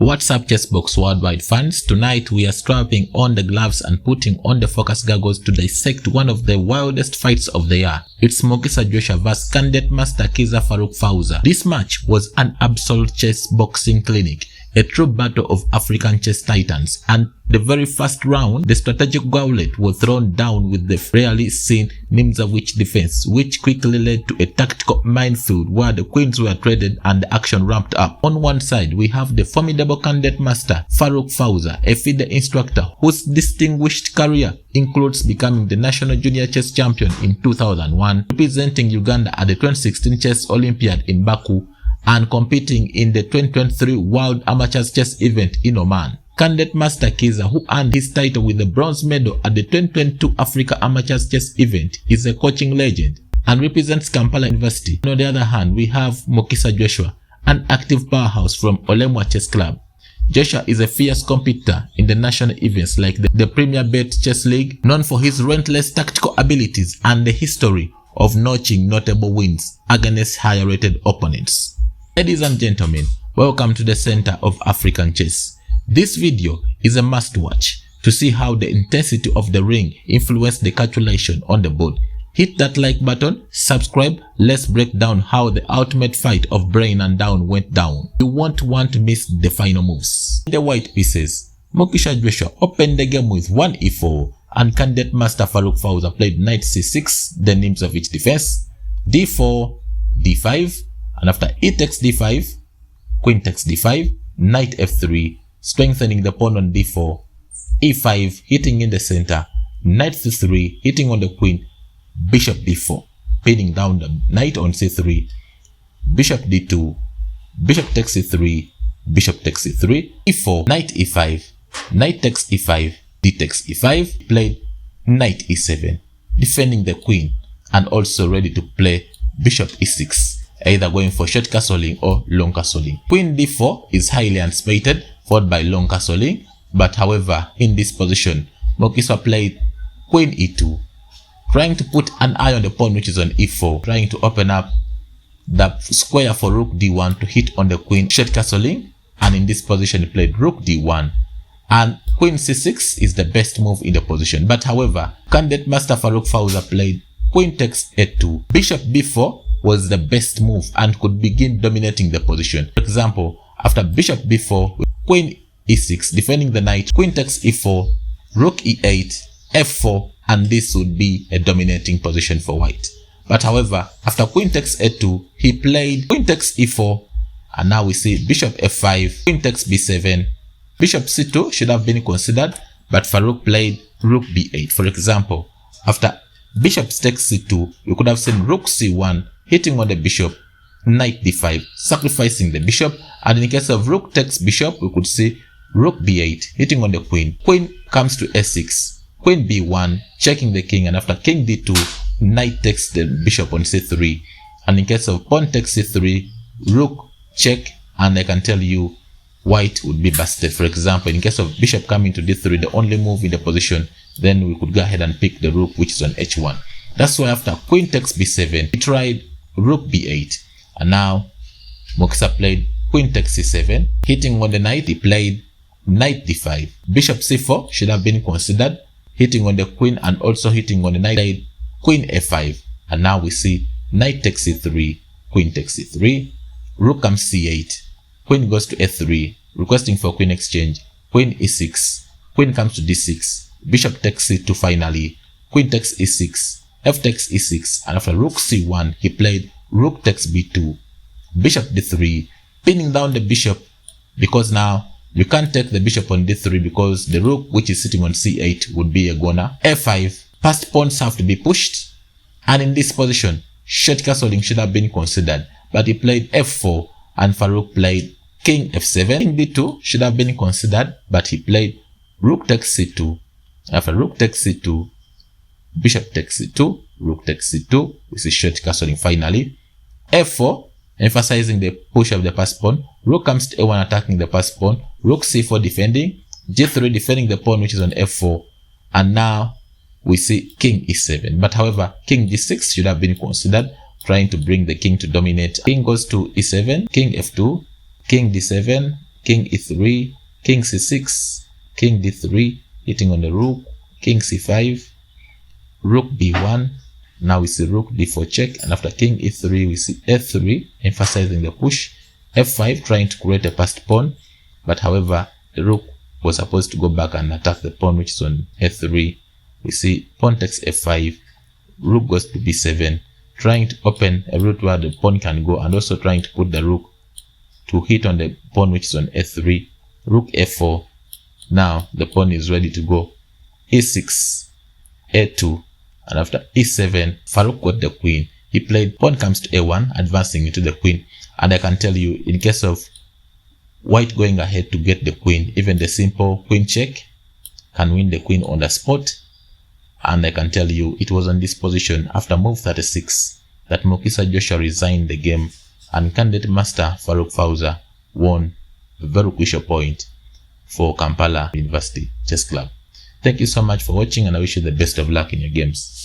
What's up, Chessbox worldwide fans? Tonight we are strapping on the gloves and putting on the focus goggles to dissect one of the wildest fights of the year. It's Mukisa vs candidate master Kizza Faruk Fauza. This match was an absolute chess boxing clinic, a true battle of African chess titans, and the very first round, the strategic gauntlet was thrown down with the rarely seen Nimzowitsch defense, which quickly led to a tactical minefield where the queens were traded and the action ramped up. On one side, we have the formidable candidate master Faruk Fauza, a FIDE instructor whose distinguished career includes becoming the national junior chess champion in 2001, representing Uganda at the 2016 Chess Olympiad in Baku, and competing in the 2023 World Amateurs Chess event in Oman. Candidate Master Kizza, who earned his title with the bronze medal at the 2022 Africa Amateurs Chess event, is a coaching legend and represents Kampala University. On the other hand, we have Mukisa, an active powerhouse from OLEMWA Chess Club. Joshua is a fierce competitor in the national events like the Premier Bet Chess League, known for his relentless tactical abilities and the history of notching notable wins against higher-rated opponents. Ladies and gentlemen, welcome to the center of African chess. This video is a must-watch to see how the intensity of the ring influenced the calculation on the board. Hit that like button, subscribe, let's break down how the ultimate fight of brain and down went down. You won't want to miss the final moves. In the white pieces, Mukisa opened the game with 1 e4 and candidate master Faruk Fauza played knight c6, then Nimzowitsch defense, d4, d5, and after e takes d5, queen takes d5, knight f3, strengthening the pawn on d4, e5 hitting in the center, knight c3 hitting on the queen, bishop d4, pinning down the knight on c3, bishop d2, bishop takes c3, bishop takes c3, e4, knight e5, knight takes e5, d takes e5, played knight e7, defending the queen and also ready to play bishop e6, either going for short castling or long castling. Queen d4 is highly anticipated, followed by long castling, but however, in this position, Mukisa played queen e2, trying to put an eye on the pawn which is on e4, trying to open up the square for rook d1 to hit on the queen short castling, and in this position he played rook d1, and queen c6 is the best move in the position. But however, candidate master Faruk Fauza played queen takes a2, bishop b4 was the best move and could begin dominating the position. For example, after bishop b4, queen e6 defending the knight, queen takes e4, rook e8, f4, and this would be a dominating position for white. But however, after queen takes a2, he played queen takes e4, and now we see bishop f5, queen takes b7, bishop c2 should have been considered, but Faruk played rook b8. For example, after bishop takes c2, we could have seen rook c1 hitting on the bishop, knight d5, sacrificing the bishop, and in case of rook takes bishop, we could see rook b8 hitting on the queen, queen comes to a6, queen b1 checking the king, and after king d2, knight takes the bishop on c3, and in case of pawn takes c3, rook check, and I can tell you white would be busted. For example, in case of bishop coming to d3, the only move in the position, then we could go ahead and pick the rook which is on h1. That's why after queen takes b7, he tried rook b8, and now Mukisa played queen takes c7, hitting on the knight. He played knight d5, bishop c4 should have been considered, hitting on the queen and also hitting on the knight. Played queen f5, and now we see knight takes c3, queen takes c3, rook comes c8, queen goes to f3, requesting for queen exchange, queen e6, queen comes to d6, bishop takes c2 finally, queen takes e6, f takes e6, and after rook c1, he played rook takes b2, bishop d3, pinning down the bishop, because now you can't take the bishop on d3 because the rook which is sitting on c8 would be a goner. f5, past pawns have to be pushed, and in this position, short castling should have been considered, but he played f4, and Faruk played king f7. King d2 should have been considered, but he played rook takes c2, after rook takes c2, bishop takes c2, rook takes c2, we see short castling finally. f4, emphasizing the push of the passed pawn, rook comes to a1 attacking the passed pawn, rook c4 defending, g3 defending the pawn which is on f4, and now we see king e7. But however, king g6 should have been considered, trying to bring the king to dominate. King goes to e7, king f2, king d7, king e3, king c6, king d3, hitting on the rook, king c5, rook b1. Now we see rook d4 check, and after king e3 we see f3, emphasizing the push, f5, trying to create a passed pawn, but however the rook was supposed to go back and attack the pawn which is on f3. We see pawn takes f5, rook goes to b7, trying to open a route where the pawn can go, and also trying to put the rook to hit on the pawn which is on f3, rook f4. Now the pawn is ready to go, e6, a2, and after e7, Faruk got the queen. He played pawn comes to a1, advancing into the queen, and I can tell you, in case of white going ahead to get the queen, even the simple queen check can win the queen on the spot. And I can tell you, it was on this position after move 36 that Mukisa Joshua resigned the game, and candidate master Faruk Fauza won a very crucial point for Kampala University Chess Club. Thank you so much for watching, and I wish you the best of luck in your games.